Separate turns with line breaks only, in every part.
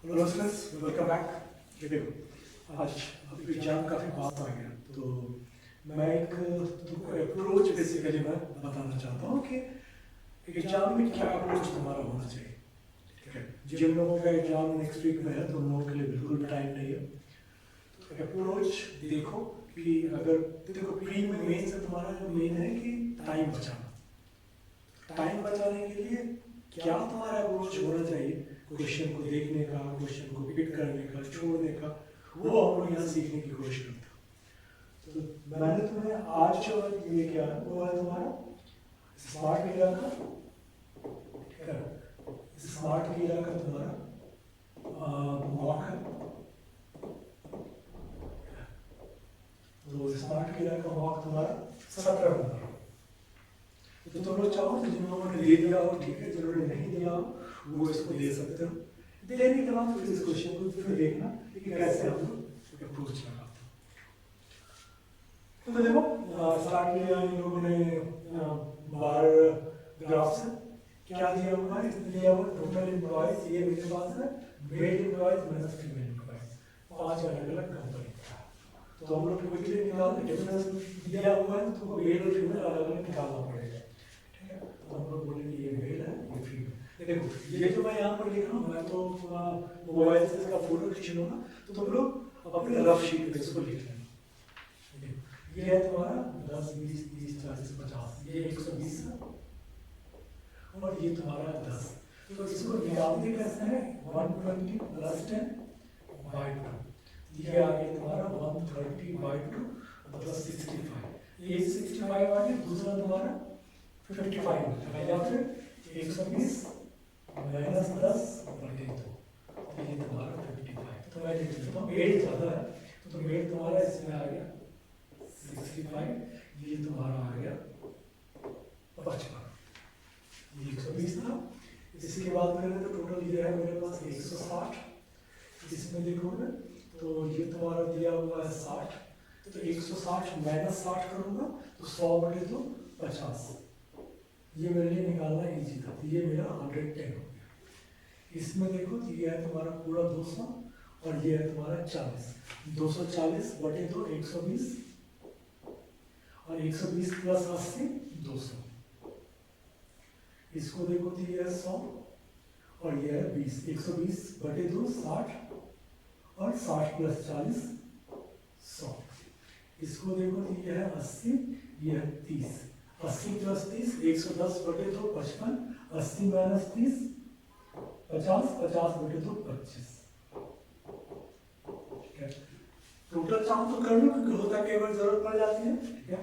Hello students, welcome back. देखो आज अब एग्जाम काफ़ी पास आ गया, तो मैं एक तुमको अप्रोच बेसिकली मैं बताना चाहता हूँ कि एग्जाम में क्या अप्रोच तुम्हारा होना चाहिए। ठीक है, जिन लोगों का एग्जाम नेक्स्ट वीक में है तो उन लोगों के लिए बिल्कुल टाइम नहीं है। तो अप्रोच देखो कि अगर देखो प्री में मेन से तुम्हारा जो मेन है कि टाइम बचाना। टाइम बचाने के लिए क्या तुम्हारा अप्रोच होना चाहिए, क्वेश्चन को देखने का, क्वेश्चन को पिक करने का, छोड़ने का, वो हम लोग यहाँ सीखने की कोशिश करते हैं। तो मैंने तुम्हें आज जो ये क्या है वो है तुम्हारा स्मार्ट कीड़ा का, ठीक है, स्मार्ट कीड़ा का तुम्हारा मॉक है। तो स्मार्ट कीड़ा का मॉक तुम्हारा 17 नंबर। तो तुम लोग चाहो तो जिन लोगों ने दे दिया हो ठीक है, जिन्होंने नहीं दिया हो वो इसको दे सकते हो। देने के बाद फिर इस क्वेश्चन को फिर देखना कि कैसे हम लोग अप्रोच लगाते हैं। तो देखो स्टार्ट किया इन लोगों ने बार ग्राफ से। क्या दिया हुआ है, इसमें दिया हुआ टोटल एम्प्लॉयज, ये मेरे पास है mail employees minus female employees, 5 अलग अलग कंपनी का। तो हम लोग क्विकली निकाल डिफरेंस दिया हुआ है, तो तुमको मेल और फीमेल अलग अलग निकालना पड़ेगा। हम लोग बोलेंगे ये मेल है, ये फीमेल। देखो ये जो मैं यहाँ पर लिख रहा हूँ, मैं तो मोबाइल से इसका फोटो खींच लूँगा, तो तुम लोग अपने रफ शीट पे इसको लिख लेना। ये है तुम्हारा 10, 20, 30, 40, 50, ये 120 है और ये तुम्हारा 10। तो इसको निकालते कैसे है, 120 प्लस 10 बाई 2, ये आ गया तुम्हारा 130 बाई 2 प्लस 65। ये 65 आ गया, दूसरा तुम्हारा 55 या फिर 120 माइनस 10 बटे 2, तो ये तुम्हारा 55। तो मैं लिख देता हूँ 8 ज़्यादा है, तो 8 तुम्हारा इसमें आ गया 65, ये तुम्हारा आ गया 55, ये 120 था। इसके बाद मैंने तो टोटल ये है मेरे पास 160, इसमें देखोगे तो ये तुम्हारा दिया हुआ है 60, तो 160 माइनस 60 करूँगा तो 100 बटे 2 50, ये मेरे लिए निकालना इजी था। तो ये मेरा 110 हो गया। इसमें देखो तो ये है तुम्हारा पूरा 200 और ये है तुम्हारा 40, 240 बटे 2 120 और 120 प्लस 80 200। इसको देखो तो ये है 100 और ये है 20, 120 बटे 2 60 और 60 प्लस 40 100। इसको देखो तो ये है 80, ये है 30, 80 प्लस 30 110 बटे 2 55, 80 माइनस 30 50, 50 बटे 2 25। ठीक है, टोटल चाहो तो कर लो क्योंकि होता कई बार जरूरत पड़ जाती है। ठीक है,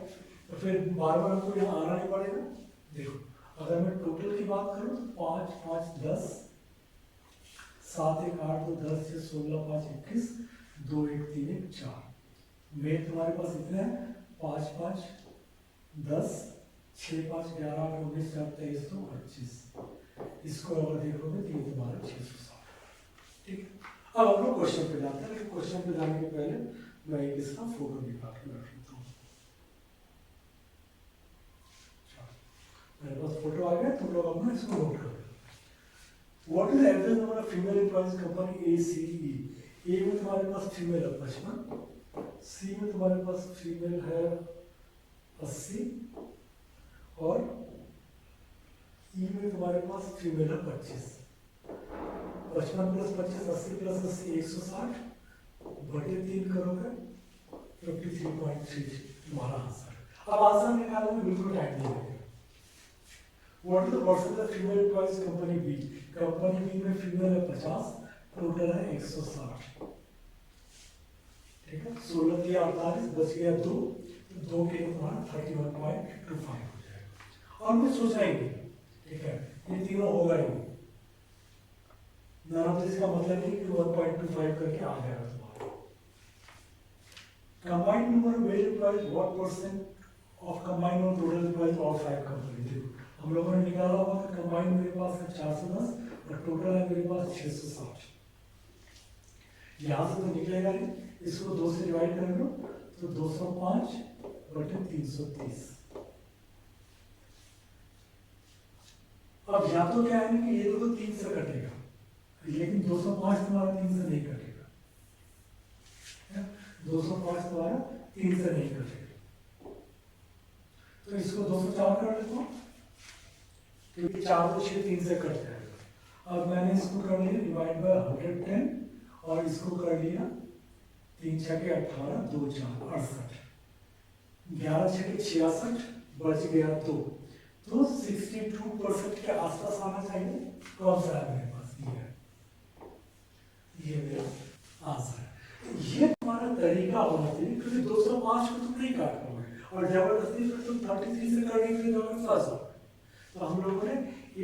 तो फिर बार बार हमको यहाँ आना नहीं पड़ेगा। देखो अगर मैं टोटल की बात करूँ तो 5 5 10, 7 1 8 2 10 6 16 5 21 2 1 3 1 4। मेल तुम्हारे पास इतने हैं 5 5 10 6 5 11 8 19 4 23 2 25। इसको अगर देखोगे तो ये तुम्हारा 660। ठीक है, अब हम लोग क्वेश्चन पे जाते हैं, लेकिन क्वेश्चन पे जाने के पहले मैं एक इसका फोटो निकाल के रख लेता हूँ। मेरे पास फोटो आ गया, तुम लोग अपना इसको नोट करो। What is average number of female employees company A C E. A में तुम्हारे पास फीमेल है 55, सी में तुम्हारे पास फीमेल है 80 और ई में तुम्हारे पास फीमेल है 25। 55 प्लस 25 80 प्लस 80 160 बटे 3 करोगे 53.3 तुम्हारा आंसर। अब आंसर निकालने में बिल्कुल टाइम नहीं लगेगा। What is the percentage of female employees company B. Company B में फीमेल है 50, टोटल है 160। ठीक है, 16 दिया 48, बच गया 2, तो 2 के तुम्हारा 31.25 हो जाएगा। और कुछ सोचना ही नहीं। ठीक है, ये तीनों होगा ही नहीं, नॉर्मल इसका मतलब नहीं कि 1.25 करके आ जाएगा तुम्हारा। Combined number of male employees, what percent of combined on total employees all 5 company. देखो हम लोगों ने निकाला हुआ कि कंबाइंड मेरे पास है 410 और टोटल है मेरे पास 660। यहाँ से तो निकलेगा नहीं, इसको 2 से डिवाइड कर लो तो 205 बटे 330। अब या तो क्या है कि ये तो 3 से कटेगा, लेकिन 205 तुम्हारा 3 से नहीं कटेगा, 205 तुम्हारा 3 से नहीं कटेगा, तो इसको 204 कर लेता हूँ, क्योंकि 4 तो 6 3 से कट जाएगा। अब मैंने इसको कर लिया डिवाइड बाय 110 और इसको कर लिया 3 6 के 18 2 4 68, 11 6 के 66 बच गया 2, तो 62% के आसपास आना चाहिए। कौन सा है मेरे पास? ये मेरा आंसर है। ये तुम्हारा तरीका होना चाहिए, क्योंकि 205 को तुम नहीं काट पाओगे और जबरदस्ती फिर तुम 33 से करने के लिए जाओगे फंस जाओगे। तो हम लोगों ने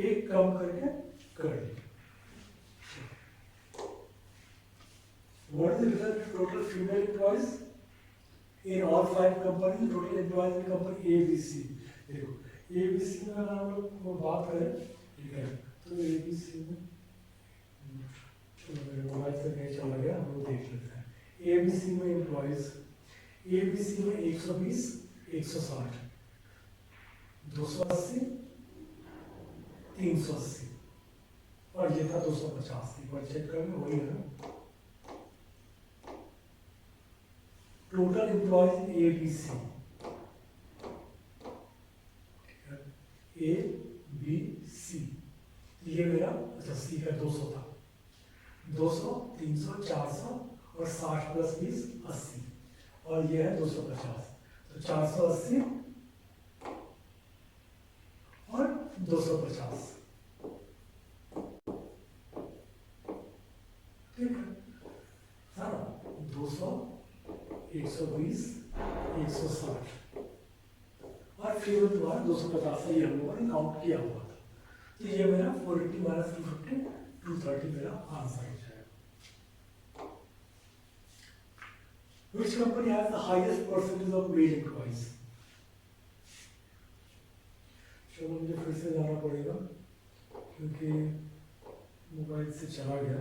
एक कम करके कर लिया। What is the result of total female employees in all 5 companies? Total employees in company ABC. देखो ABC में अगर हम लोग बात करें, ठीक है, तो ABC में मेरे मोबाइल से नहीं चला गया, हम लोग देख लेते हैं। ABC में एम्प्लॉइज, ABC में 120 160 280 380 और ये था 250। एक बार चेक कर लो, वही है ना। टोटल एम्प्लॉइज इन ABC, ABC ये मेरा, अच्छा सी का 200 था, 200 300 400 और 60 प्लस 20 80 और ये है 250, तो 480 और 250, ठीक है ना। 200 120 160 और फिर तुम्हारा 250 ये हम लोगों ने काउंट किया हुआ था, तो ये मेरा 480 माइनस 250 230 मेरा आंसर हो जाएगा। Which company has the highest percentage of male employees? चलो मुझे फिर से जाना पड़ेगा क्योंकि मोबाइल से चला गया,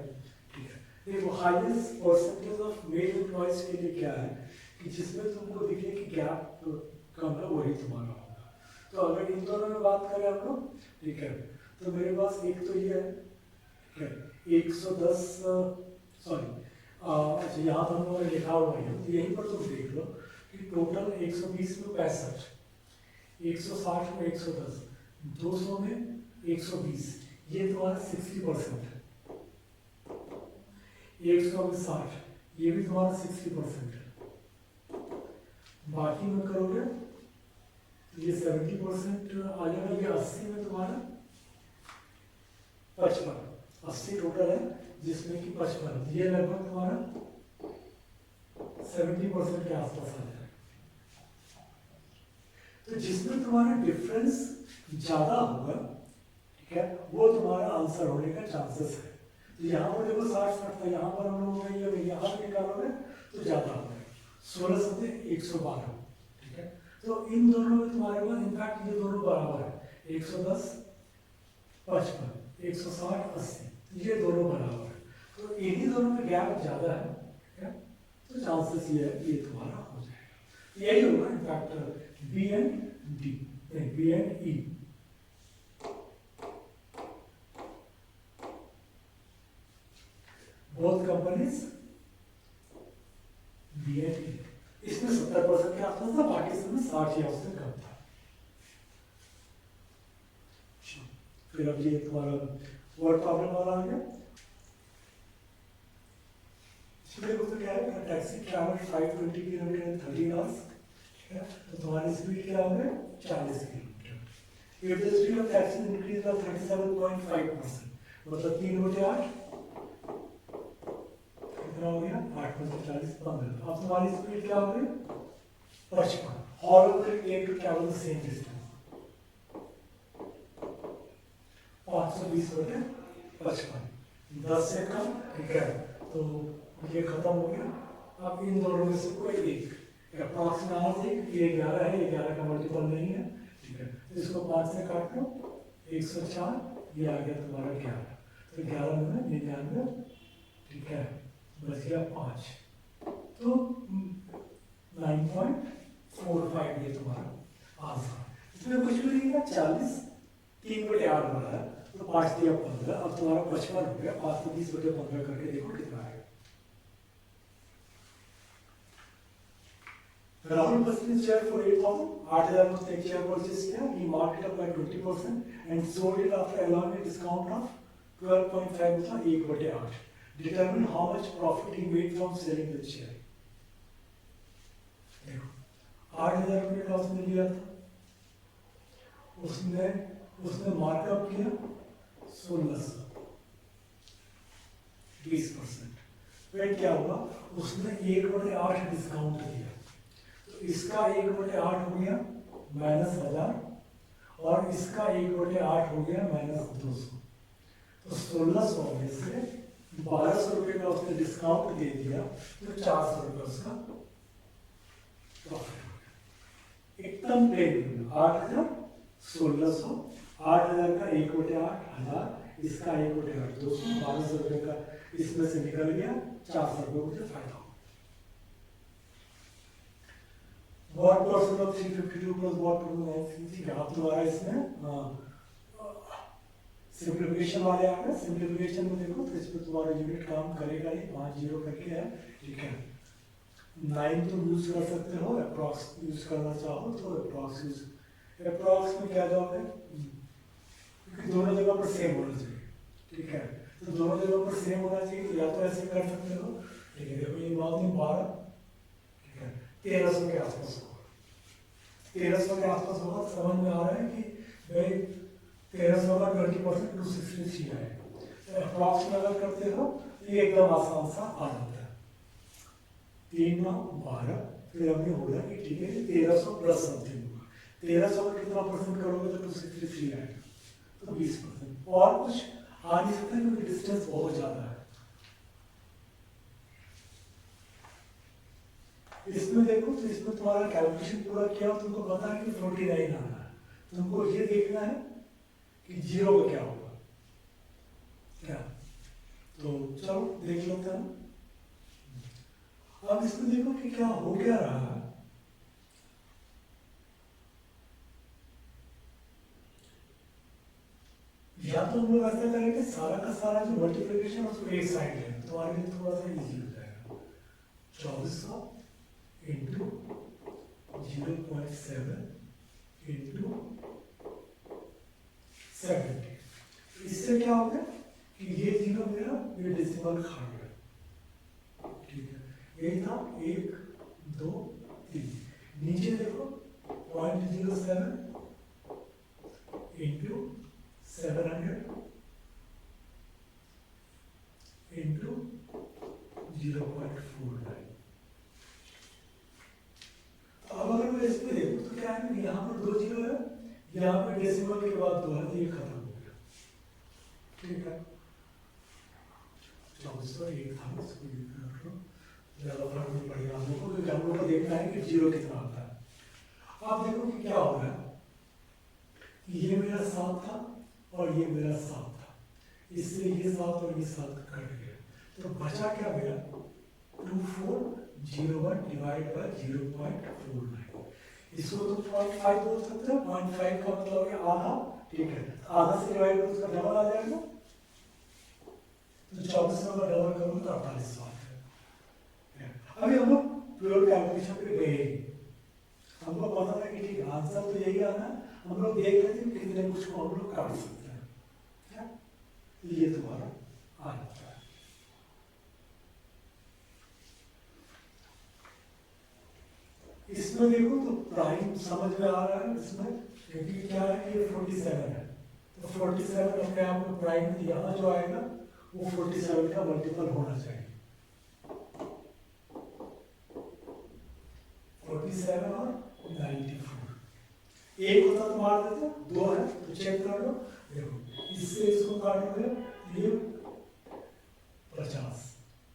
ठीक है। देखो highest percentage of male employees के लिए क्या है कि जिसमें तुमको दिखे कि गैप कम है वही तुम्हारा होगा। तो अगर इन दोनों में बात करें हम लोग, ठीक है, तो मेरे पास एक तो ये है, ठीक है, 110 सॉरी अच्छा यहाँ पर हम लोगों ने लिखा हुआ है, तो यहीं पर तुम देख लो कि टोटल 120 में 65, 160 में 110, 200 में 120, ये तुम्हारा 60% है। 100 में 60, ये भी तुम्हारा 60% है। बाकी में करोगे तो ये 70% आ जाएगा। ये 80 में तुम्हारा 55, 80 टोटल है जिसमें कि 55, ये लगभग तुम्हारा 70% के आसपास आ जाएगा। तो जिसमें तुम्हारा डिफरेंस ज्यादा होगा, ठीक है, वो तुम्हारा आंसर होने का चांसेस है। तो यहाँ पर देखो 60 था, यहाँ पर हम लोग यहाँ पे निकालोगे तो ज्यादा होगा, 16 से 112, ठीक है। तो इन दोनों में तुम्हारे पास इनफैक्ट ये दोनों बराबर है, 110 55 160 80, ये दोनों बराबर है। तो इन्हीं दोनों में गैप ज्यादा है, ठीक है, तो चांसेस ये है ये तुम्हारा हो जाएगा। यही होगा in fact B and D, no B and E. Both companies B and E, इसमें 70% के आसपास था, बाकी सब में 60 या उससे कम था। फिर अब ये तुम्हारा वर्ड प्रॉब्लम वाला आ गया। इसमें तो क्या है, टैक्सी ट्रैवल 520 किलोमीटर इन 30 आवर्स, ठीक है, तो तुम्हारी स्पीड क्या होगा 40 kilometre. If the speed of taxi increase by 37.5%, मतलब 3/8 कितना हो गया, 8 × 40 15। अब तुम्हारी स्पीड क्या हो गई 55। All of them aim to travel the same distance, 520/55, 10 से कम, ठीक है, तो ये खत्म हो गया। अब इन दोनों में से कोई एक अप्रॉक्सिमेट एक, ये 11 है, ये 11 का मल्टीपल नहीं है, ठीक है, तो इसको 5 से काट लो 104, ये आ गया तुम्हारा 11, तो 11 में 99, ठीक है, बच गया 5, तो 9.45 ये तुम्हारा आंसर। इसमें कुछ भी नहीं है, 40 3/8 बना है, तो तो 5 दिया 15, अब तुम्हारा 55 हो गया। 520/15 करके देखो कितना आएगा। Rahul purchased share for 8,000. 8,000 was the share purchase here. He marked it up by 20% and sold it after allowing a discount of 12.5 था 1/8. Determine how much profit he made from selling the share. देखो 8,000 रुपये का उसने लिया था, उसने markup किया 1600, 20%। फिर क्या हुआ, उसने 1/8 डिस्काउंट दिया, इसका 1/8 हो गया -1000 और इसका 1/8 हो गया -200। तो 1600 में से 1200 रुपये का उसने डिस्काउंट दे दिया, तो 400 रुपये उसका प्रॉफिट हो गया। एकदम प्लेन 8,000 1600, 8,000 का 1/8 1000, इसका 1/8 200, 1200 रुपये का इसमें से निकल गया, 400 रुपये मुझे फायदा हो। What percent of 352 plus what percent? आप तुम्हारा इसमें सिंप्लीफिकेशन वाले आ गए। सिंप्लीफिकेशन में देखो तो इसमें तुम्हारा यूनिट काम करेगा नहीं, 5 0 करके है, ठीक है। 9 तुम यूज कर सकते हो, अप्रॉक्स यूज करना चाहो तो अप्रॉक्स यूज। अप्रॉक्स में क्या जवाब है, क्योंकि दोनों जगह पर सेम होना चाहिए, ठीक है। तो दोनों जगह पर सेम होना चाहिए, तो या तो ऐसे कर सकते हो, ठीक है। देखो ये बात नहीं 12, ठीक है, 1300 के आसपास होगा, 1300 के आसपास होगा। समझ में आ रहा है कि भाई 1300 का 20% 263 है। अप्रॉक्स में अगर करते हो तो ये एकदम आसान सा आ जाता है। 3 9 12, फिर हमने बोला कि ठीक है 1300 प्लस समथिंग होगा। 1300 का कितना परसेंट करोगे तो 263 आएगा, तो 20%। और कुछ आ नहीं सकता क्योंकि डिस्टेंस बहुत ज्यादा है। इसमें देखो तो इसमें तुम्हारा कैलकुलेशन पूरा किया, तुमको पता है कि 49 आना है। तुमको ये देखना है कि 0 का क्या होगा, क्या। तो चलो देख लेते हैं। अब इसमें देखो कि क्या हो क्या रहा है। या तो हम लोग ऐसा करेंगे सारा का सारा जो मल्टीप्लिकेशन उसको एक साइड है, तुम्हारे लिए थोड़ा सा इजी हो जाएगा। 2400 इंटू 0.7 इंटू 70। इससे क्या हो गया कि ये 0 मेरा ये डेसिमल खा गया, ठीक है। यही था 1 2 3। नीचे देखो 0.07 इंटू 700 इंटू 0.49। अब अगर मैं इसमें देखूं तो क्या है, यहाँ पर 2 0 है, यहाँ पर डेसिमल के बाद 2 है, तो ये खत्म हो गया, ठीक है। 2401 था, इसको ये कर लो, ज्यादा फर्क नहीं पड़ेगा हम लोग को, क्योंकि हम लोग को देखना है कि 0 कितना आता है। अब देखो कि क्या हो रहा है, ये मेरा 7 था और ये मेरा 7 था, इससे ये 7 और ये 7 कट गया, तो बचा क्या मेरा 2401 डिवाइड बाय 0.49। इसको तो 0.5 बोल सकते हो, 0.5 का मतलब है आधा, ठीक है। आधा से डिवाइड करो उसका डबल आ जाएगा, तो 2400 का डबल करोगे तो 4800 आ जाएगा। अभी हम लोग प्योर कैलकुलेशन पे गए, हमको पता था कि ठीक है आंसर तो यही आना है, हम लोग देख रहे थे कितने कुछ को हम लोग काट सकते हैं, क्या ये तुम्हारा आ जाता है। इसमें देखो तो प्राइम समझ में आ रहा है इसमें, क्योंकि क्या है कि ये 47 है, तो 47 अपने आप में प्राइम यहाँ जो आएगा वो 47 का मल्टीपल होना चाहिए। 47 और 94 एक होता तो मार देते, 2 है तो चेक कर लो। देखो इससे इसको काटोगे ये 50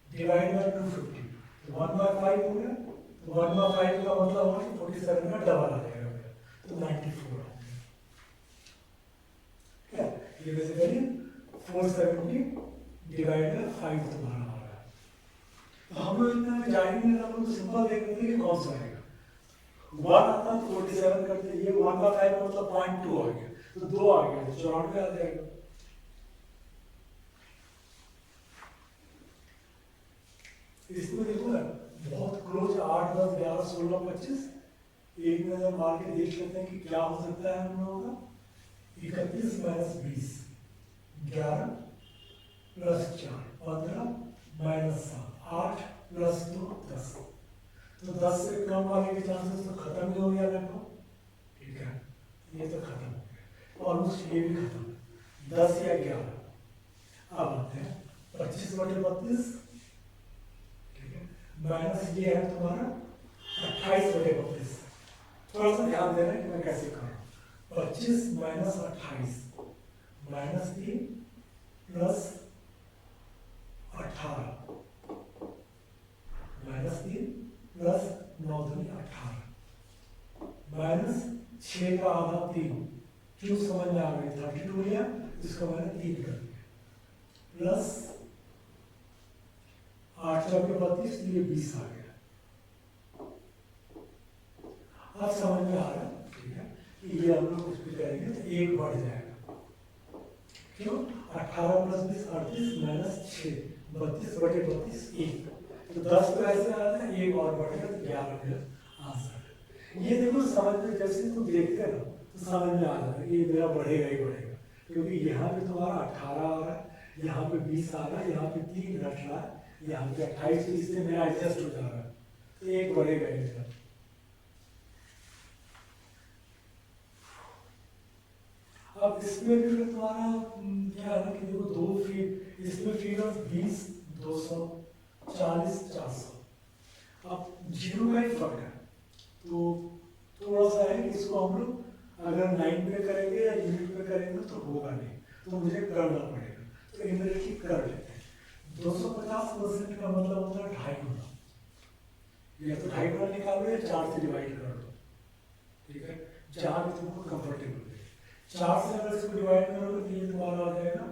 डिवाइड बाय 250, तो 1/5 हो गया, 1/5 का मतलब हुआ कि 47 का डबल आ जाएगा मेरा, तो 94 आ गया, क्या ये बेसिकली 470 डिवाइड बाय 5 तुम्हारा आ रहा है। तो हम लोग इतना जाएंगे ना, हम लोग सिंपल देख लेते कि कौन सा आएगा। 1 आता तो 47 करते, ये 1/5 का मतलब 0.2 आ गया, तो 2 आ गया तो 94 आ जाएगा, इसमें देखो ना बहुत क्लोज 8, 10, 11, 16, 25 एक नजर मार के देख लेते हैं कि क्या हो सकता है हम लोगों का। 31 माइनस 20, 11 प्लस 4, 15 माइनस 7, 8 प्लस 2, 10। तो 10 से कम आने के चांसेस तो खत्म ही हो गया लगभग, ठीक है। ये तो खत्म हो गया, ऑलमोस्ट ये भी खत्म, 10 या 11। अब आते हैं 25/32, ठीक है, माइनस ये है तुम्हारा 28/32। थोड़ा सा ध्यान देना कि मैं कैसे कर रहा हूँ। 25 minus 28 minus 3 plus 18 minus 3 plus 9 दूनी 18 माइनस 6 का आधा 3, क्यों समझ में आ गई, 32 लिया इसका मैंने 3 कर दिया, प्लस 8 4 के 32, ये 20 आ गया। अब समझ में आ रहा है, ठीक है, कि ये हम लोग कुछ भी करेंगे तो 1 बढ़ जाएगा, क्यों, 18 प्लस 20 38 माइनस 6 32/32 1। तो 10 तो ऐसे आ रहा है, 1 और बढ़ेगा तो 11 मेरा आंसर। ये देखो समझ में, जैसे तुम देखते हो तो समझ में आ जाता है कि ये मेरा बढ़ेगा ही बढ़ेगा, क्योंकि यहाँ पे तुम्हारा 18 आ रहा है, यहाँ पे 20 आ रहा है, यहाँ पे 3 घट रहा है, यहाँ पे 28, तो इससे मेरा एडजस्ट हो जा रहा है, तो 1 बढ़ेगा ही मेरा। अब इसमें भी तुम्हारा क्या है ना कि देखो 2 फीट, इसमें फिगर 20, 240, 400। अब 0 का ही फर्क है, तो थोड़ा सा है कि इसको हम लोग अगर लाइन पे करेंगे या यूनिट पे करेंगे तो होगा नहीं, तो मुझे करना पड़ेगा, तो इनडायरेक्टली कर लेते हैं। 250% का मतलब होता है 2.5 गुना, या तो 2.5 गुना निकालो या 4 से डिवाइड कर दो, ठीक है, जहाँ भी तुमको कंफर्टेबल है। 4 से अगर इसको डिवाइड करोगे तो ये तुम्हारा आ जाएगा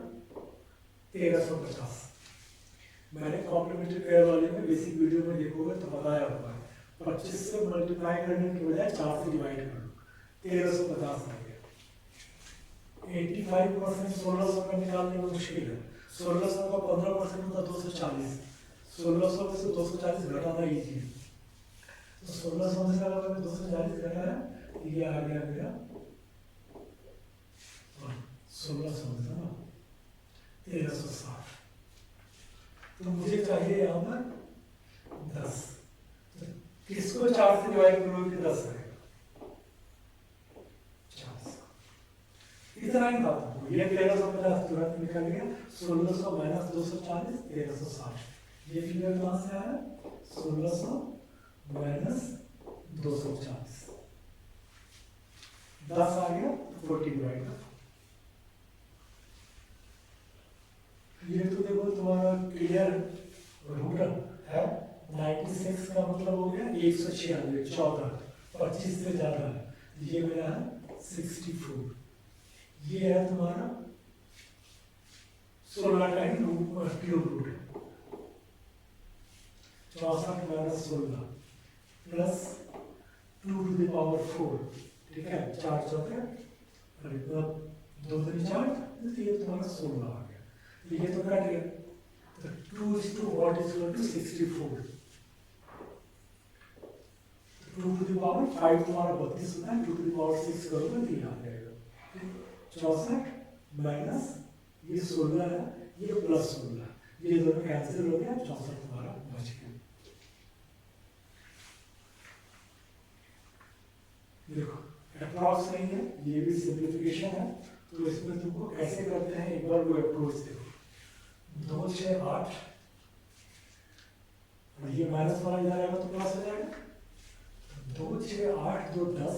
1350। मैंने कॉम्प्लीमेंट्री पेयर वाले में बेसिक वीडियो में देखोगे तो बताया हुआ है, 25 से मल्टीप्लाई करने की बजाय 4 से डिवाइड कर लो, 1350 आ गया। 85% 1600 का निकालने में मुश्किल है, 1600 का 15% होता 240, 1600 में से 240 घटाना ईजी है, तो 1600 में से अगर मैंने 240 घटाया तो ये आ गया मेरा 1600 में था ना 1360। तो मुझे चाहिए यहाँ पर 10, तो किसको 4 से डिवाइड करोगे 10 आएगा, 400। इतना ही था, ये 1350 तुरंत निकल गया। 1600 माइनस 240 1360, ये फिगर कहाँ से आया, 1600 माइनस 240, 10 आ गया, 40 डिवाइड कर। ये तो देखो तुम्हारा क्लियर रूट है, 96 का मतलब हो गया 196, 14, 25 से ज्यादा है, ये मेरा है 64। ये है तुम्हारा 16 का ही क्यूब रूट है, 64 माइनस 16 प्लस 2⁴, ठीक है, 4 चौके और 2 3 4, तो ये तुम्हारा 16 आ गया। ये तो कट गया, तो 2 is to what is equal to 64, 2⁵ तुम्हारा 32 होता है, 2⁵ करोगे तो ये आ जाएगा 64 माइनस ये 16 है, ये प्लस 16, ये दोनों कैंसिल हो गया, 64 तुम्हारा बच गया। देखो अप्रॉक्स नहीं है, ये भी सिंप्लीफिकेशन है, तो इसमें तुमको कैसे करते हैं एक बार वो अप्रोच देखो। 2 6 8, और ये माइनस वाला इधर आएगा तो प्लस हो जाएगा, 2 6 8 2 10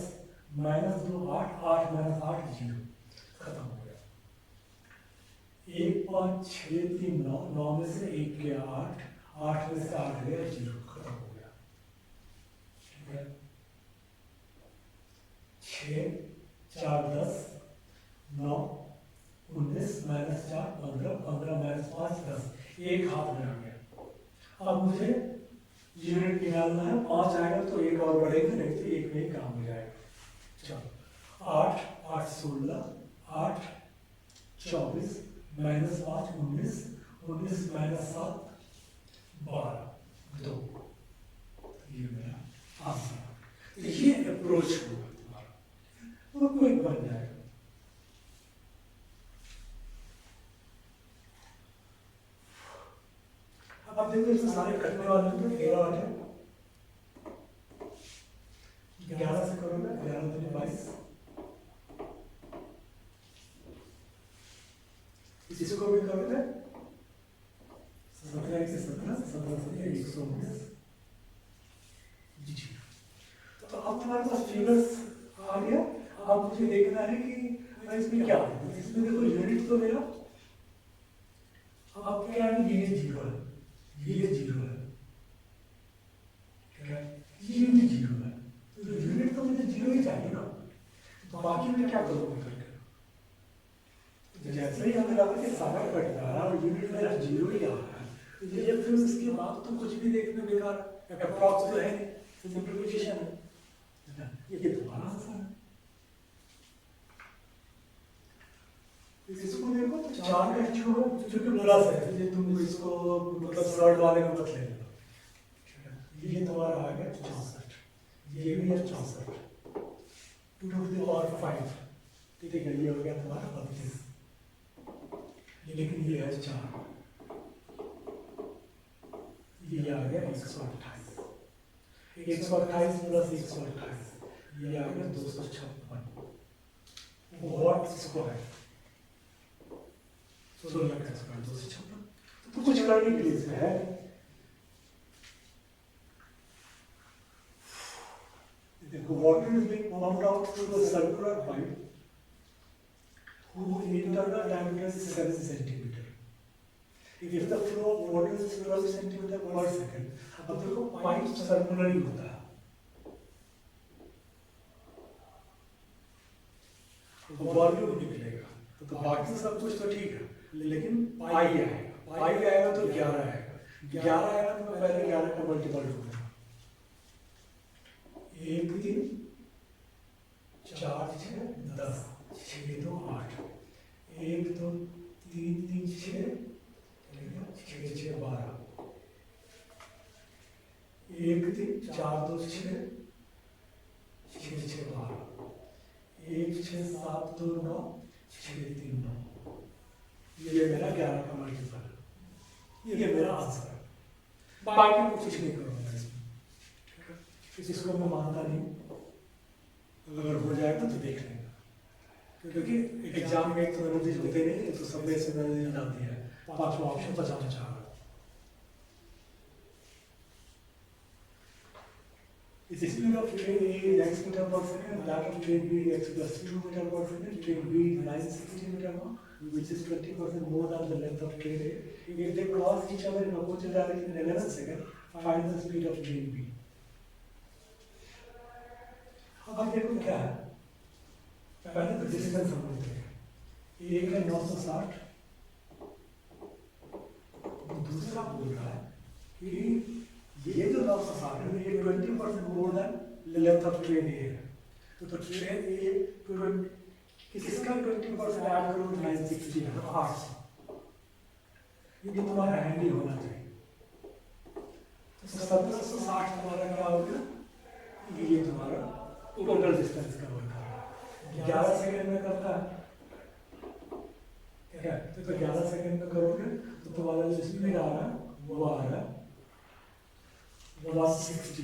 माइनस 2 8 8 माइनस 8 0, खत्म हो गया। 1 5 6 3 9, 9 में से 1 गया 8, 8 में से 8 गया 0, खत्म हो गया, ठीक है। 6 4 10 9 19 माइनस 4 15, 15 माइनस 5 10, एक हाथ में आ गया। अब मुझे यूनिट निकालना है, 5 आएगा तो 1 और बढ़ेगा, नहीं तो 1 में ही काम हो जाएगा। चलो 8 8 16 8 24 माइनस 5 19, 19 माइनस 7 12, अप्रोच होगा तुम्हारा, वो कोई बन जाएगा। अब देखो इसमें सारे कटने वाले तो 13 आ जाए, 11 से करोगे 11 दूनी 22, इसको भी करोगे 17 से 17, 17 से 119 जी। तो अब तुम्हारे पास फिगर्स आ गया। अब मुझे देखना है कि इसमें क्या है। इसमें देखो यूनिट तो मेरा अब क्या है, ये 0 है, ये 0 है, क्या ये भी 0 है, तो यूनिट तो मुझे 0 ही चाहिए ना। तो बाकी मैं क्या करूँगा करके, जैसे ही हमें लगा कि सारा कट जा रहा है और यूनिट मेरा 0 ही आ रहा है, तो ये फिर उसके बाद तो कुछ भी देखने बेकार, अप्रॉक्स तो है नहीं, सिंपलीफिकेशन है, ये तुम्हारा आंसर है। इसको देखो तो 4 का छोड़ो, क्योंकि प्लस है, ये तुम इसको मतलब थर्ड वाले में मत ले लेना। ये तुम्हारा आ गया 64, ये भी है 64, 2 to the power 5, ठीक है, ये हो गया तुम्हारा 32, लेकिन ये है 4, ये आ गया 128, 128 प्लस 128, ये आ गया 256 वॉट स्क्वायर, 16 का स्क्वायर 256। तो कुछ करने के लिए है, देखो water is being pumped out through the circular pipe whose internal diameter is 7 centimeter. If the flow of water is 12 centimeter per second, अब देखो पाइप सर्कुलर ही होता है, तो वॉल्यूम निकलेगा, तो बाकी सब कुछ तो ठीक है, लेकिन पाई आएगा, पाई आएगा तो 11 आएगा, 11 आएगा तो मैं पहले 11 का मल्टीपल करूँगा, 1 3 4 6 10 6 2 8, 1 2 3 3 6 6 6 12, 1 3 4 2 6 6 6 12, 1 6 7 2 9 6 3 9, ये मेरा 11 का मल्टीपल है, ये मेरा आंसर है। बाकी कुछ नहीं करूँगा इसमें, इसको मैं मानता नहीं, अगर हो जाएगा तो देख लेंगे, क्योंकि एग्जाम में तो नतीजे होते नहीं, तो सब ऐसे नतीजे आती है, 5वां ऑप्शन बचाना चाह रहा। Speed of train A is x meter per second, that of train B is x plus 2 meter per second, train B is 960 meter now, which is 20% more than the length of train A. If they cross each other in opposite direction in 11 seconds, find the speed of train B. अब देखो क्या है, पहले तो distance हम लोग देखें, एक है 960, दूसरा बोल रहा है कि ये जो 960 है ये 20% more than length of train A है, तो ट्रेन ए इसका 20% ऐड करो 960 है, 800, ये तुम्हारा हैंडी होना चाहिए, तो 1760 तुम्हारा क्या हो गया, ये तुम्हारा टोटल डिस्टेंस का वर्क है, 11 सेकंड में करता है, ठीक है, तो 11 सेकंड में करोगे तो तुम्हारा जो स्पीड आ रहा है वो आ रहा है 160।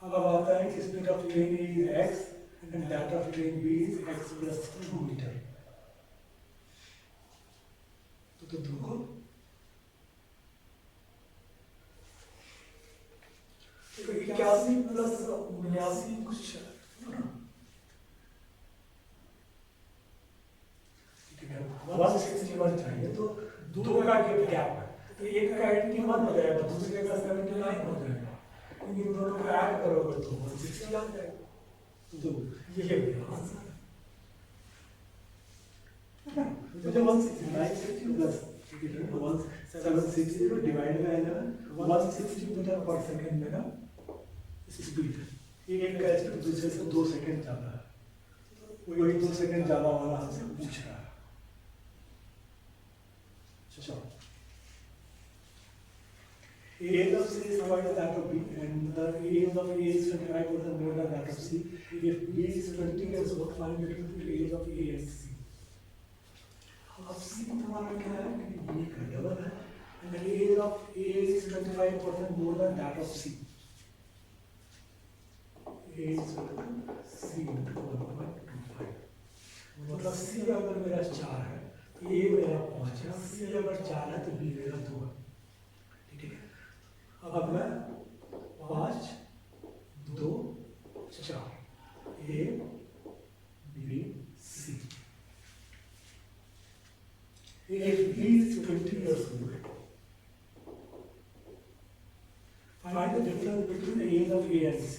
अब आता है कि speed of train A is x and that of train B is x plus 2 metre, तो देखो तो 81 प्लस 79 कुछ ठीक है, 161 चाहिए, तो 2 का गैप है, तो एक का 81 हो जाएगा, दूसरे का 79 हो जाएगा, इन दोनों को ऐड करोगे तो 160 आ जाएगा, तो ये मेरा आंसर है। मुझे 169 प्लस 1760 डिवाइड बाय 11, 160 मीटर पर सेकंड मेरा स्पीड, एक का स्पीड दूसरे से 2 सेकंड ज़्यादा है, वही 2 सेकंड ज़्यादा वाला हमसे पूछ रहा है। चलो age of C is twice that of B, and the age of A is 25% more than that of C. If B is 20 years old, find the age of A and C. अब C तुम्हारा क्या है? B का double है, and the age of A is 25% more than that of C. A is equal to C into 1.25. मतलब C अगर मेरा 4 है, तो A मेरा 5 है, C अगर 4 है, तो B मेरा 2 है. ठीक है? अब मैं 5, 2, 4 A, B, C. If B is 20 years old, find the difference between the age of A and C.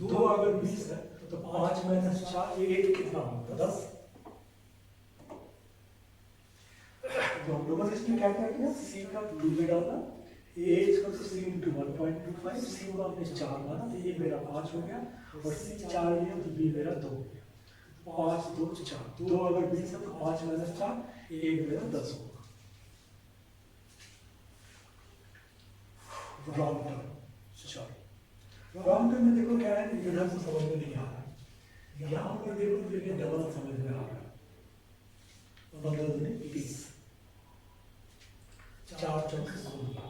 2 अगर 20 है, तो 5 में 4, 8 कितना होगा? 10. तो हम लोगों ने इसमें क्या किया? C का दूल्हे डाला. A equal to C into 1.25. C को आपने 4 माना, तो ये मेरा 5 हो गया, और C 4 लिया तो B मेरा 2 हो गया. 5, 2, 4. 2 अगर 20 है तो 5 माइनस 4, 1 मेरा 10 होगा. Wrong term. चलो रॉन्ग टर्म में देखो क्या है, इधर से समझ में नहीं आ रहा. यहाँ पर देखो तो ये डबल समझ में आ रहा है. मतलब 30, 4 चौक 16.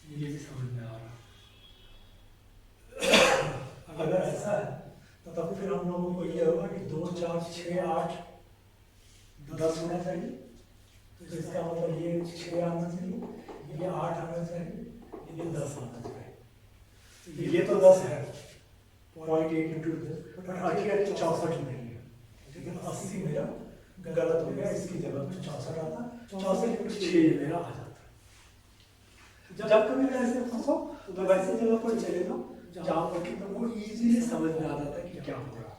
ये भी समझ में आ रहा. अगर ऐसा है तो तब फिर हम लोगों को ये होगा कि 2, 4, 6, 8, 10 होना चाहिए. तो इसका मतलब ये 6 आना चाहिए, ये 8 आना चाहिए, ये 10 आना चाहिए. ये तो 10 है, 0.8 इंटू 10, बट हकीकत 64 नहीं है. लेकिन 80 मेरा गलत हो गया, इसकी जगह पर 64 आता, 64 इंटू 6 मेरा आ जाता. जब कभी ऐसे फंसो तो वैसे जगह पर चले जाओ जहाँ पर कि तुमको इजीली समझ में आ जाता है कि क्या हो रहा है.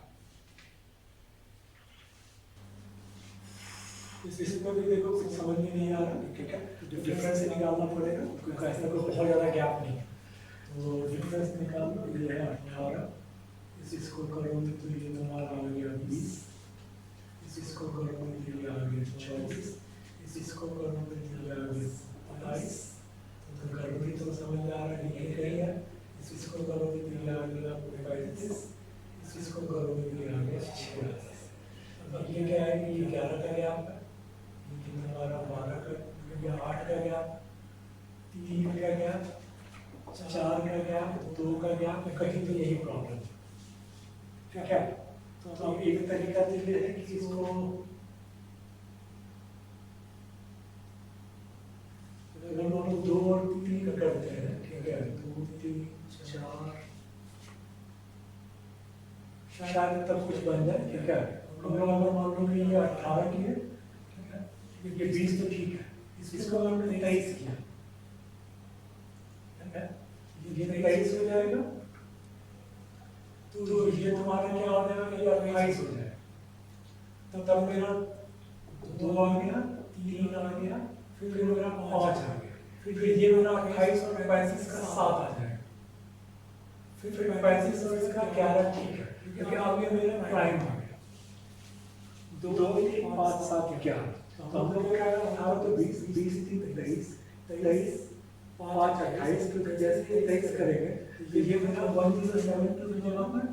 इसमें भी देखो कुछ समझ में नहीं आ रहा. ठीक है, डिफरेंस निकालना पड़ेगा, क्योंकि ऐसा कोई बहुत ज़्यादा गैप नहीं है. तो डिफरेंस निकालना, ये है 18, इसको करोगे तो ये तुम्हारा आ गया 20, इसको करोगे तो ये आ गया 24, इसको करोगे तो ये आ गया 27. तो करोगे तो समझ में आ रहा है ये क्या है. इसको करोगे तो ये आ गया 35, इसको करोगे तो ये आ गया 46. अब ये क्या है कि ये 11 का गैप है, ये हमारा 12 का, ये 8 का गैप, 3 का गैप, 4 का गैप, 2 का गैप. कहीं तो यही प्रॉब्लम है. ठीक है, तो अब एक तरीका तो ये है कि इसको अगर हम 2 और 3 करते हैं. ठीक है, 2, 3, 4, शायद तब कुछ बन जाए. ठीक है, हम लोग अगर मान लो कि ये 18 की है, ये 20 तो ठीक है, इसको अगर हमने 23 किया, ये 23 हो जाएगा, तो ये तुम्हारा क्या हो जाएगा, ये 28 हो जाएगा. तब मेरा 2 आ गया, 3 आ गया, फिर मेरा 5 आ गया, फिर ये मेरा 28 और 35 का 7 आ जाएगा, फिर 35 और इसका 11. ठीक है, क्योंकि अब ये मेरा प्राइम आ गया. 2, 3, 5, 7, 11. तो हम लोग क्या है, 18 तो 20, 20, 3, 23, 23, 5, 28. तो जैसे 23 करेंगे तो ये मेरा 107 की जगह पर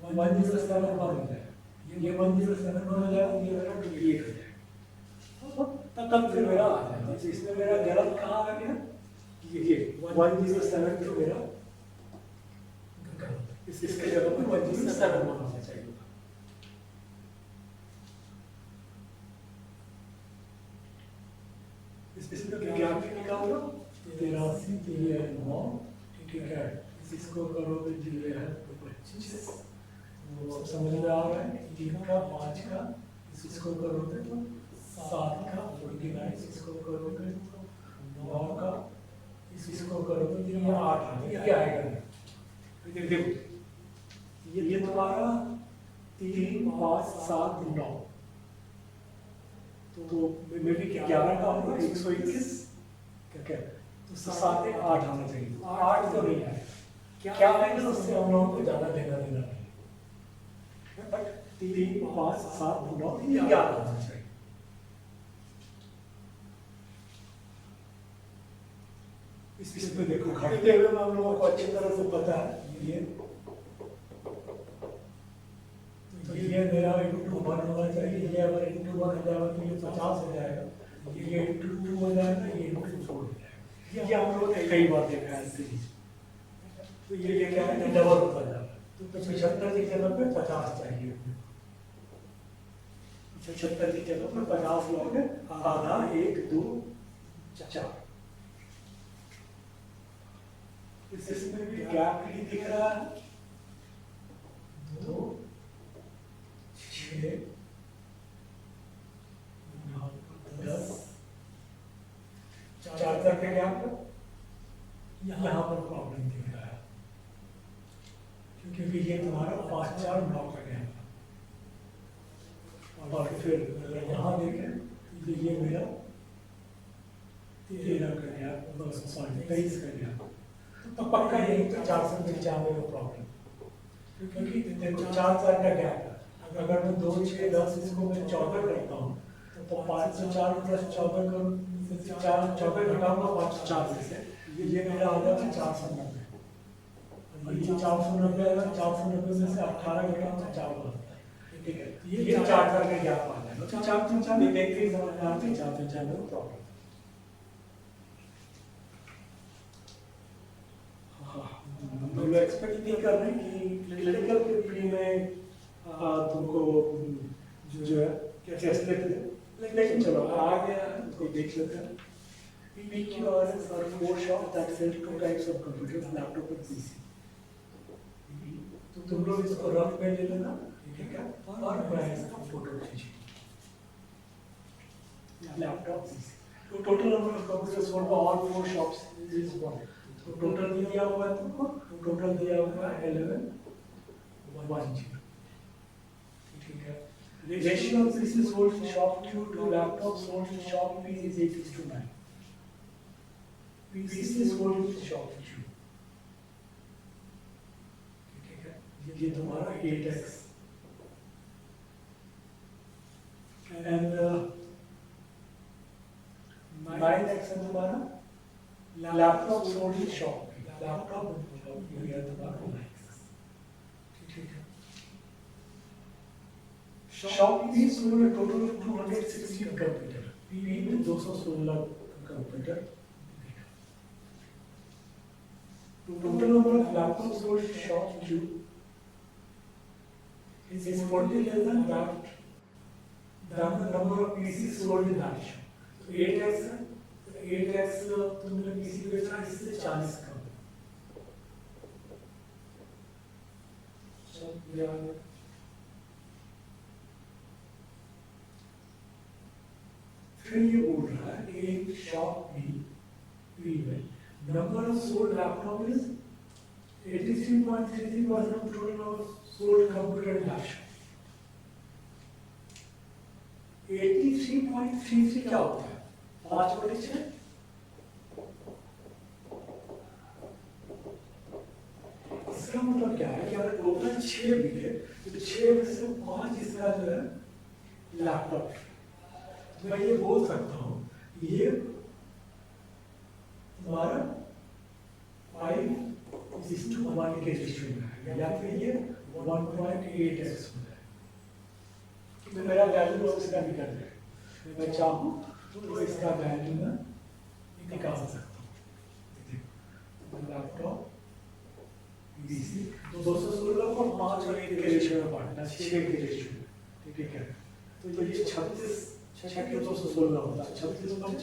107 हो जाएगा. ये 107 हो जाएगा, ये मेरा 28 हो जाएगा. तब फिर मेरा आ जाएगा. इसमें मेरा गलत कहाँ आ गया, ये 107 तो मेरा गलत. इसके जगह पर 107 होना चाहिए. इसमें क्या निकाल लो, 83, 9. ठीक है, इसको करोगे तो ये है 25. वो सब समझ में आ रहा है. 3 का, 5 का, इसको करोगे तो 7 का, 49. इसको करोगे तो 9 का, इसको करोगे तो ये 8 ये आएगा. देखो ये तुम्हारा 3, 5, 7, 9. तो मे भी 11 का होगा 121. क्या तो 7, 8 आना चाहिए. 8 तो नहीं है, क्या आएगा उससे हम लोगों को ज़्यादा देना नहीं है. बट 3, 5, 7, 9 ये 11 आना चाहिए. इसमें देखो घटते हुए मामलों को अच्छी तरह से पता है। ये मेरा इंटू 1 होना चाहिए, ये अगर इंटू 1 हो जाएगा तो ये 50 हो जाएगा, ये इंटू 2 हो जाएगा, ये इंटू 4 हो जाएगा। ये हम लोगों ने कई बार देखा है सीरीज। तो ये क्या है, डबल होता जाता है। तो 75 की जगह पे 50 चाहिए, 76 की जगह पे 50 लोगे, आधा 1 2 4। इसमें भी गैप भी दिख रहा है, 2 6 10 4 का गैप यहाँ पर प्रॉब्लम दिख रहा है, क्योंकि ये तुम्हारा 5 4 9 का गैप है। और फिर अगर यहाँ देखें तो ये मेरा 13 का गैप, 23 का गैप, तो पक्का यही तो 495 का प्रॉब्लम, क्योंकि देखो 4 4 का गैप है। अगर मैं 2 6 10 इसको मैं 14 करता हूँ तो 5 से 4 प्लस 14 करूँ, 14 घटाऊंगा 5 4 से, ये मेरा आ जाएगा 490। और ये 490 आएगा, 490 में से 18 घटाऊंगा 4 आता है, ठीक है। ये 4 4 का गैप आ जाएगा, 495 देखते ही समझ में आता है 495 प्रॉब्लम। हम लोग एक्सपेक्ट नहीं कर रहे कि क्लिनिकल के प्री में तुमको जो है कैसे लिखते हैं, लेकिन चलो आ गया तो देख लेते हैं। PQRS are 4 shops that sell 2 types of computers, laptop and PC। तो तुम लोग इसको रफ में ले लेना, ठीक है, और मैं इसका फोटो खींचूंगा। लैपटॉप PC, तो total number of computers for all 4 shops is 1। तो टोटल दिया हुआ है तुमको, टोटल दिया हुआ है 11 1 0, ठीक है। Ratio of PC sold in shop Q to laptop sold in shop P is 8:9। PC sold in shop Q, ठीक है, ये तुम्हारा 8x एंड 9x है तुम्हारा laptop sold in shop, laptop ये तुम्हारा 9x, ठीक है। Shop P sold a total of 260 computer, P में 216 computer. Total number of laptops sold in shop Q is 40 less than that than the number of PCs sold in that shop। तो 8x है, 8x तुमने PC बेचा इससे 40 कम। फिर ये बोल रहा है एक शॉप B में number of sold laptop is 83.33% of total number of sold computer in that shop। 83.33 क्या होता है, 5/6। इसका मतलब क्या है कि अगर टोटल 6 बिके तो 6 में से 5 इसका जो है लैपटॉप। मैं ये बोल सकता हूँ ये तुम्हारा 5:1 के रेशियो में है, या फिर ये 1.8x हो जाए। तो मेरा वैल्यू इसका निकल जाए, मैं चाहूँ तो इसका वैल्यू मैं निकाल सकता हूँ। लैपटॉप PC 216 को 5 और 1 के रेशियो में बांटना, 6 के रेशियो में, ठीक है। तो ये 36 6 के 216 होता है, 36 5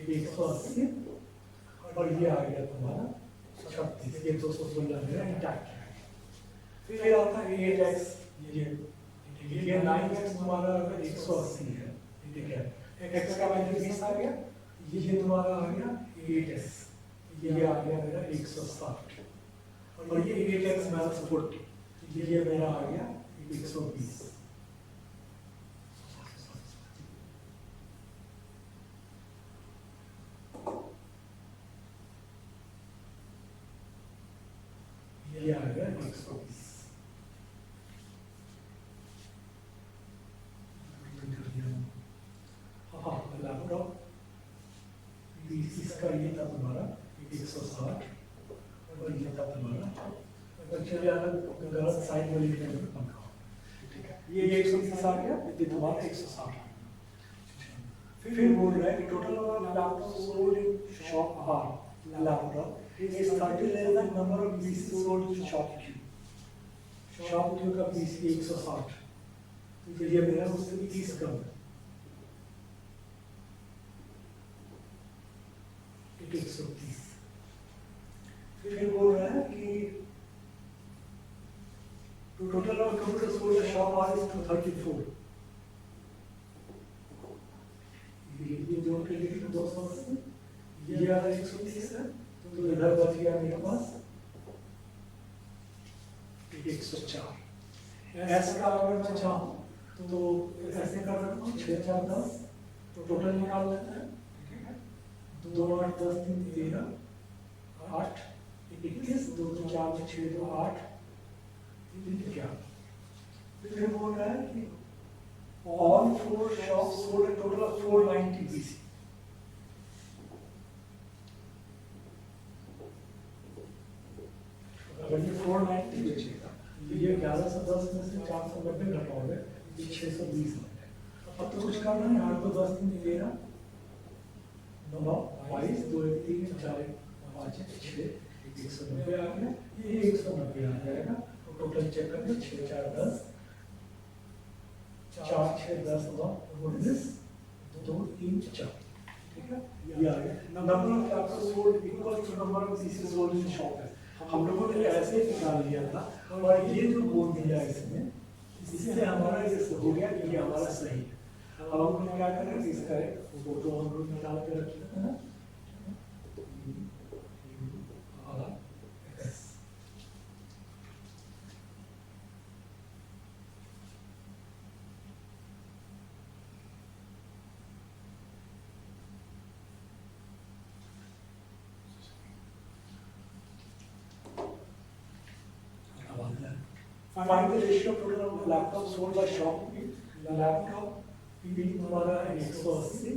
180 और ये आ गया तुम्हारा 36, ये 216 मेरा इंटैक्ट है। फिर आता है 8x, ये 9x तुम्हारा अगर 180 है, ठीक है, x का वैल्यू 20 आ गया, ये तुम्हारा आ गया 8x, ये आ गया मेरा 160 और ये 8x माइनस 40, ये मेरा आ गया 120। ये आ गया 120। हाँ, लैपटॉप इसका ये था तुम्हारा 160 और ये था तुम्हारा, चलिए अलग गलत साइड में लिखने में पंखा, ठीक है, ये 130 आ गया, ये तुम्हारा 160। फिर बोल रहा है कि total number of laptop sold in shop R laptop is 30 less than number of PC sold in shop Q. Shop Q का पीसी 160, तो ये मेरा उससे 30 कम है, 130। फिर बोल रहा है कि total of computer sold shop R is 234। ये जो के लिए 280, ये आ 130 है, तो इधर बच गया मेरे पास 104। ऐसा का अगर मैं चाहूँ तो ऐसे कर सकता हूँ, 6 4 10 टोटल निकाल लेते हैं, 2 8 10 3 13 8 21, 2 2 4 6 2 8 3 11। फिर बोल रहा है कि all 4 shops sold a total of 490 PC। अगर ये 490 बेचेगा, ये 1110 में से 490 घटाओगे, ये 620 हो जाएगा। अब तो कुछ करना है, 8 को 10 3 13 9 22 2 1 3 4 5 6 190 आ गया, ये 190 आ जाएगा। टोटल चेक करके 6 4 10 4 6 10 9 19 2 3 4, ठीक है, ये आ गया। Number of laptop sold equal to number of PC sold in shop है। हम लोगों ने ऐसे ही निकाल लिया था, और ये जो बोल दिया इसमें, इससे हमारा ये हो गया कि ये हमारा सही है। अब हम लोग क्या करें, इसका एक फोटो हम लोग निकाल के रख लेते हैं। Find the ratio of total number of laptops sold by Shopee, laptop P तुम्हारा 180,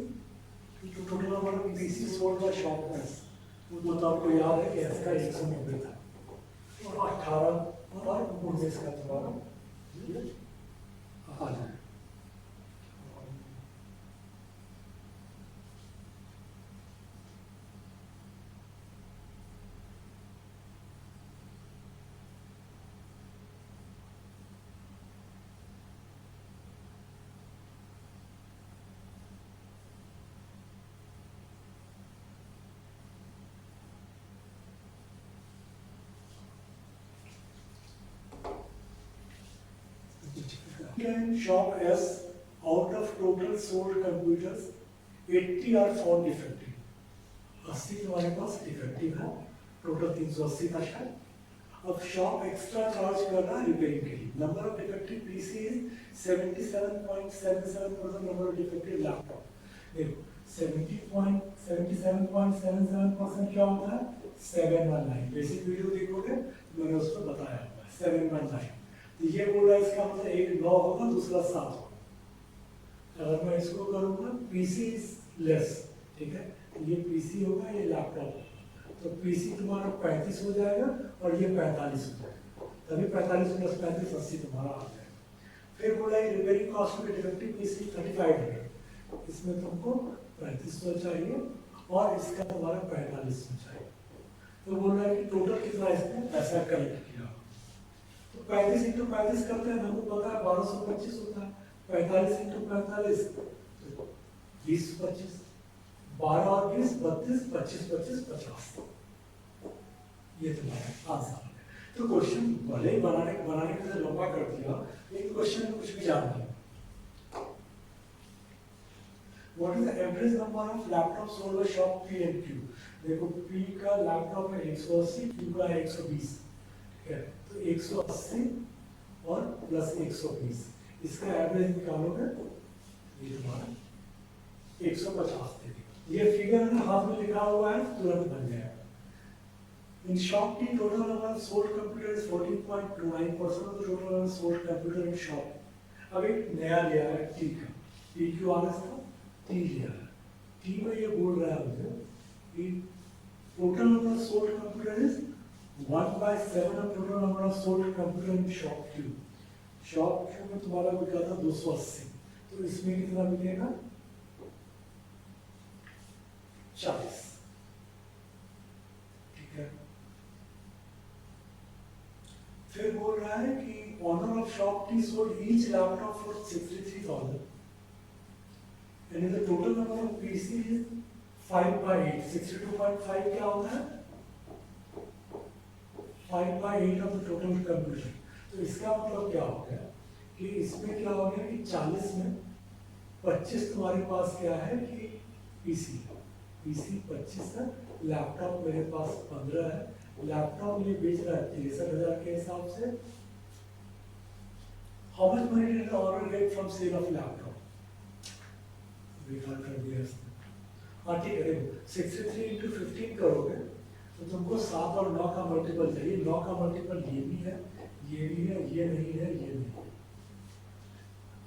total number of PC sold by Shopee, वो तो आपको याद है कि इसका 190 था, और 18 और 19 का तुम्हारा आ जाए। Can shop S out of total sold computers 80 are found defective। 80 तुम्हारे पास डिफेक्टिव है, टोटल 380 था शायद। अब शॉप एक्स्ट्रा चार्ज कर रहा है रिपेयरिंग के लिए। Number of defective PC is 77.77% number of defective laptop. देखो 77.77% क्या होता है, 719। बेसिक वीडियो देखोगे मैंने उस पर बताया हुआ है 719। तो ये बोल रहा है इसका मतलब एक 9 होगा, दूसरा 7 होगा। अगर मैं इसको करूँगा पीसी इज लेस, ठीक है, ये पीसी होगा, ये लैपटॉप होगा, तो पीसी तुम्हारा 35 हो जाएगा और ये 45 हो जाएगा। तभी 45 + 35 80 तुम्हारा आ जाएगा। फिर बोला ये रिपेयरिंग कॉस्ट में डिफेक्टिव पीसी 3500, इसमें तुमको 3500 चाहिए और इसका तुम्हारा 4500 चाहिए। तो बोल रहा है कि टोटल कितना इसने पैसा कलेक्ट किया। 35 × 35 करते हैं, हमको पता है 1225 होता है। 45 × 45 20 25, 12 और 20 32, 25 25 50। ये तुम्हारा आंसर है। तो क्वेश्चन भले ही बनाने के लिए लंबा कर दिया, लेकिन क्वेश्चन में कुछ भी याद नहीं। What is the average number of laptops sold by shop P and Q? देखो P का लैपटॉप है 180, Q का 120, ठीक है, तो 180 और प्लस 120, इसका एवरेज निकालोगे ये तुम्हारा 150 देगा। ये फिगर ना हाथ में लिखा हुआ है, तुरंत बन जाएगा। In shop T, total number of sold computer is 14.29% of the total number of sold computer in shop। अब एक नया लिया है T का, T क्यों आ रहा है, T लिया है। T में ये बोल रहा है मुझे कि Total number of sold computer is 1 by 7 of total number of sold computer in shop Q. Shop Q में तुम्हारा बिका था 280, तो इसमें कितना बिकेगा 40। ठीक है, फिर बोल रहा है कि owner of shop T sold each laptop for 63,000 and the total number of PC is 5 by 8। 62.5 क्या होता है 5 by 8 of the total computer। तो इसका मतलब क्या हो गया कि इसमें क्या हो गया कि 40 में 25 तुम्हारे पास क्या है कि पीसी 25 है, लैपटॉप मेरे पास 15 है। लैपटॉप ये बेच रहा है 63,000 के हिसाब से। How much money did the owner get from sale of laptop? कर दिया इसने। हाँ ठीक है, देखो 63 इंटू 15 करोगे तो तुमको 7 और 9 का मल्टीपल चाहिए। 9 का मल्टीपल ये भी है, ये भी है, ये नहीं है, ये नहीं है।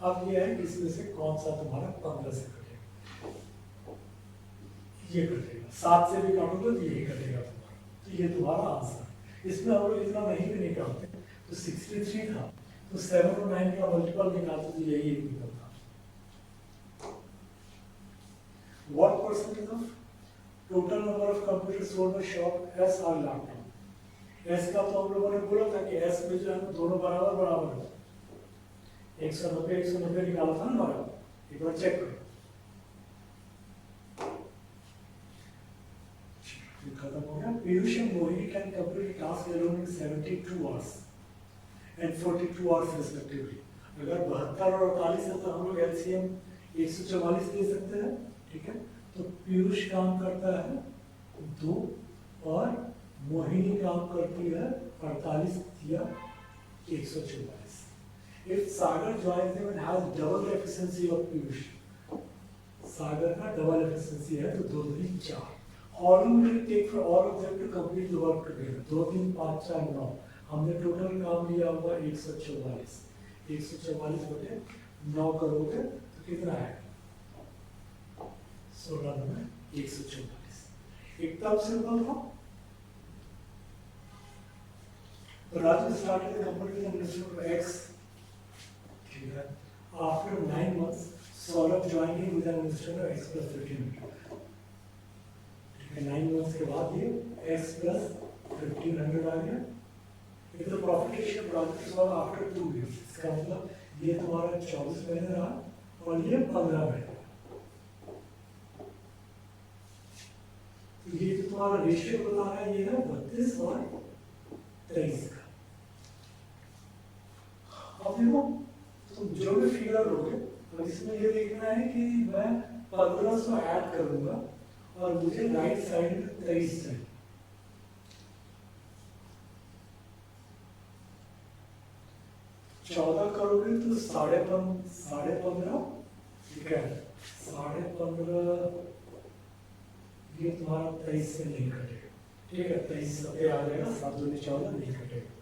अब ये है कि इसमें से कौन सा तुम्हारा 15 से कटेगा? ये कटेगा। 7 से भी काटोगे तो यही कटेगा तुम्हारा। तो ये तुम्हारा आंसर। इसमें हम लोग इतना नहीं भी निकालते, तो 63 था तो 7 और 9 का मल्टीपल निकालते तो यही एक निकलता। What percentage of total number of computers sold by shop S are laptop? S का तो हम लोगों ने बोला था कि S में जो है दोनों बराबर बराबर है। 190 निकाला था ना बराबर। एक बार चेक करो। खत्म हो गया। Piyush and Mohini can complete a task alone in 72 hours and 42 hours respectively। अगर 72 और 48 है तो हम लोग LCM 144 दे सकते हैं। ठीक है, तो पीयूष काम करता है 2 और मोहिनी काम करती है 48 या 144। If Sagar joins them and has double the efficiency of Piyush, सागर का डबल एफिशिएंसी है तो 2 3 4। How long will it take for all of them to complete the work together? 2 3 5 4 9। हमने टोटल काम लिया हुआ 144। 144 बटे 9 करोगे तो कितना है 16 में 144। एकदम सिंपल था। Raju started the company with an investment of X. ठीक है, after 9 months, Saurabh joined him with an investment of X plus 1500। ठीक है, 9 months के बाद ये X plus 1500 आ गया। ये तो प्रॉफिट शेयर प्रोजेक्ट हुआ आफ्टर 2 years। इसका मतलब ये तुम्हारा 24 महीने रहा और ये 15 महीने। ये जो तुम्हारा रेशियो बता रहा है ये है 32 और 23 का। अब देखो तुम जो भी फिगर लोगे तो इसमें ये देखना है कि मैं 1500 ऐड करूंगा और मुझे राइट साइड में 23 चाहिए। चौदह करोगे तो 15.5। ठीक है, 15.5 ये तुम्हारा 23 से नहीं कटेगा। ठीक है, 23 पे आ जाएगा, 7 दूनी 14 नहीं कटेगा।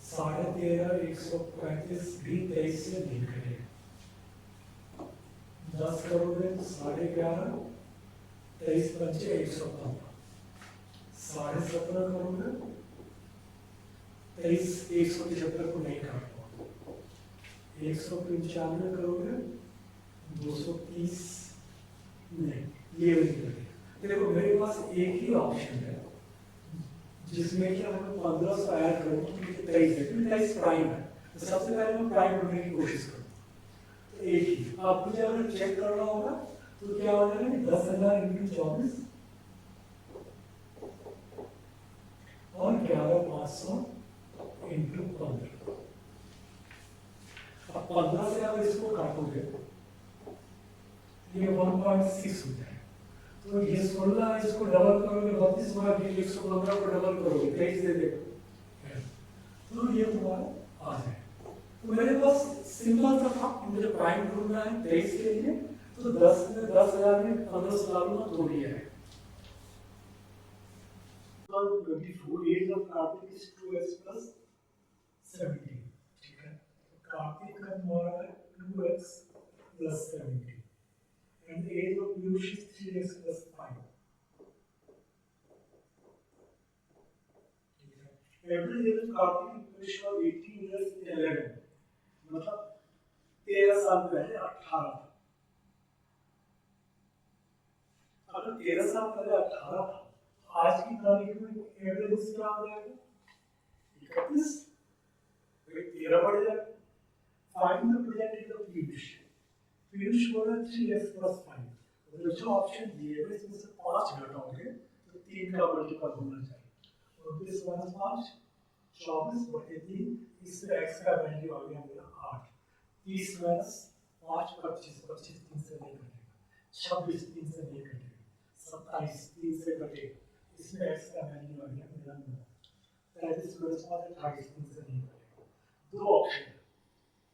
13.5 135 भी 23 से नहीं कटेगा। 10 करोगे तो 11.5 23 पंचे 115। 17.5 करोगे 23 175 को नहीं काट पाओगे। 195 करोगे 230 नहीं, ये भी नहीं। देखो मेरे पास एक ही ऑप्शन है जिसमें कि अगर 1500 ऐड करूँ तो मुझे 23 है, क्योंकि 23 प्राइम है। तो सबसे पहले मैं प्राइम ढूंढने की कोशिश करूँ। तो एक ही अब मुझे अगर चेक करना होगा तो क्या हो जाएगा कि 10,000 इंटू 24 और 11,500 इंटू 15। अब 15 से अगर इसको काटोगे ये 1.6 हो जाएगा। तो ये 16 इसको डबल करोगे 32 होगा, फिर 115 को डबल करोगे 23 दे देगा, तो ये तुम्हारा आ जाएगा। तो मेरे पास सिंपल सा था, मुझे प्राइम ढूंढना है 23 के लिए, तो 10,000 में 1500 डालूंगा तो भी है। 24 age of Kartik is 2x plus 17। ठीक है, कार्तिक का तुम्हारा है 2x plus 17 and the age of Piyush is 3x plus 5। Average age of Kartik विश्व 18 years in 11, मतलब 13 साल पहले 18 था। अगर 13 साल पहले 18 था, आज की तारीख में एवरेज क्या आ जाएगा? 31। 13 बढ़ जाएगा। Find the present age of Piyush. Piyush बोला 3x + 5। मतलब जो ऑप्शन दिए हुए इसमें से 5 घटाओगे तो 3 का मल्टीपल होना चाहिए। और 20 - 5 24/3, इसमें x का वैल्यू आ गया मेरा 8। 30 - 5 25, 25 3 से नहीं कटेगा, 26 3 से नहीं कटेगा, 27 3 से कटेगा, इसमें x का वैल्यू आ गया मेरा 9। 33 - 5 28 3 से नहीं कटेगा। दो ऑप्शन है,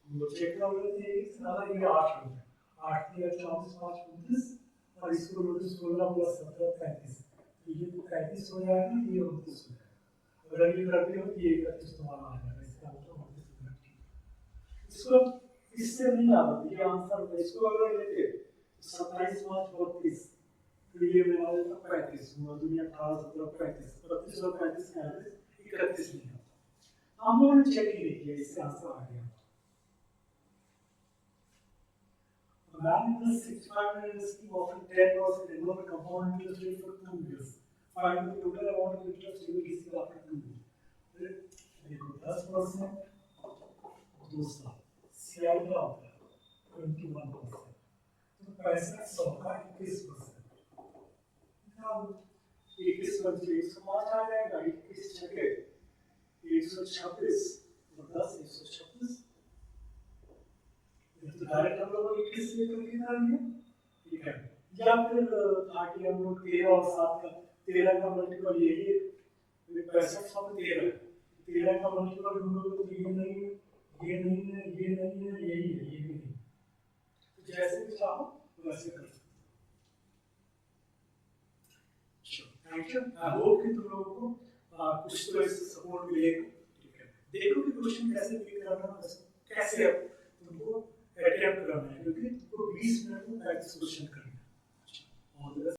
वो चेक कर लेते हैं। अगर ये 8 हो गया, 8 3 24 5 29, और इसको लोगे 16 + 17 35, तो ये 35 हो जाएगा, ये 29 हो जाएगा। अगर ये करते हो तो ये 31 तुम्हारा आ जाएगा, इसका मतलब 29 हो जाएगा। इसको इससे नहीं आता, ये आंसर होता है। इसको अगर लेते 27 5 32, तो ये मेरा आ जाता 35, 9 दूनी 18 17 35, 32 और 35 का एवरेज 31 नहीं आता। हम लोगों ने चेक ही नहीं किया, इससे आंसर आ गया। A man with 65 years often 10% annual compound interest rate for 2 years. Find the total amount of interest he will receive after 2 years. देखो 10% 2 साल, CI क्या होता है 21%, तो 65 का 21%। 21 बचे 105 आ जाएगा, 21 छके 126 और 10 126। तो डायरेक्ट हम लोग 21 से करके कर लिए, ठीक है। या फिर ताकि हम लोग 13 और 7 का 13 का मल्टीपल यही है, 65 में 13 का मल्टीपल हम लोग तो ये नहीं है, ये नहीं है, ये नहीं है, यही है, ये भी नहीं। तो जैसे भी चाहो वैसे कर सकते। Thank you. आई होप कि तुम लोगों को कुछ तो इससे सपोर्ट मिलेगा, ठीक है। देखो कि क्वेश्चन कैसे पिक करना है, कैसे तुमको अटेम्प्ट करना है, क्योंकि तुमको 20 मिनट में 35 क्वेश्चन करना है।